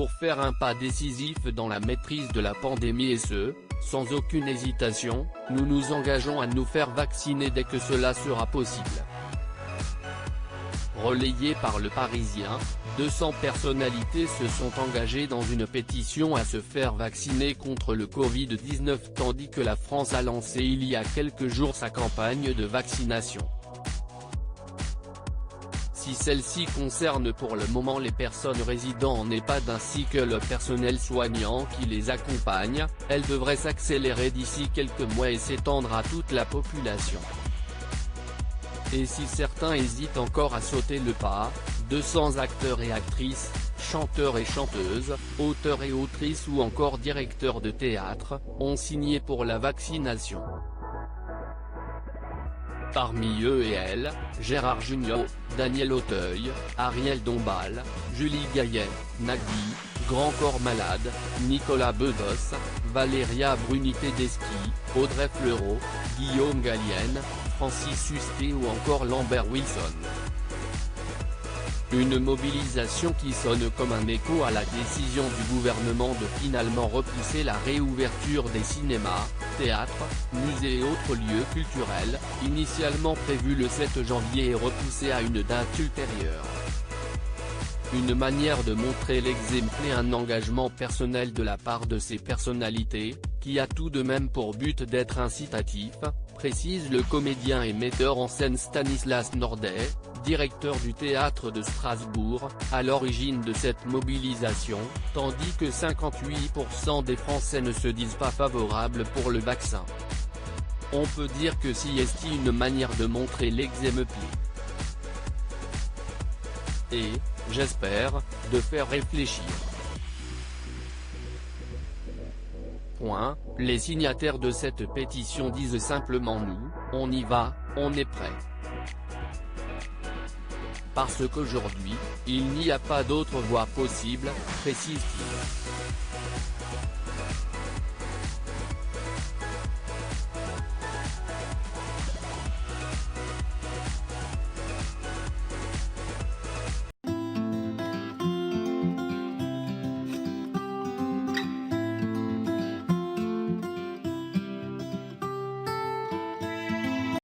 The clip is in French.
pour faire un pas décisif dans la maîtrise de la pandémie et ce, sans aucune hésitation, nous nous engageons à nous faire vacciner dès que cela sera possible. Relayé par Le Parisien, 200 personnalités se sont engagées dans une pétition à se faire vacciner contre le Covid-19 tandis que la France a lancé il y a quelques jours sa campagne de vaccination. Si celle-ci concerne pour le moment les personnes résidant en EHPAD ainsi que le personnel soignant qui les accompagne, elle devrait s'accélérer d'ici quelques mois et s'étendre à toute la population. Et si certains hésitent encore à sauter le pas, 200 acteurs et actrices, chanteurs et chanteuses, auteurs et autrices ou encore directeurs de théâtre, ont signé pour la vaccination. Parmi eux et elles, Gérard Jugnot, Daniel Auteuil, Ariel Dombal, Julie Gaillet, Nagui, Grand Corps Malade, Nicolas Bedos, Valéria Bruni-Tedeschi, Audrey Fleurot, Guillaume Gallienne, Francis Hustet ou encore Lambert Wilson. Une mobilisation qui sonne comme un écho à la décision du gouvernement de finalement repousser la réouverture des cinémas, théâtres, musées et autres lieux culturels, initialement prévu le 7 janvier et repoussé à une date ultérieure. Une manière de montrer l'exemple et un engagement personnel de la part de ces personnalités, qui a tout de même pour but d'être incitatif, précise le comédien et metteur en scène Stanislas Nordet, directeur du théâtre de Strasbourg, à l'origine de cette mobilisation, tandis que 58% des Français ne se disent pas favorables pour le vaccin. On peut dire que si est une manière de montrer l'exemple. Et, j'espère, de faire réfléchir. Les signataires de cette pétition disent simplement nous, on y va, on est prêt. Parce qu'aujourd'hui, il n'y a pas d'autre voie possible, précise-t-il.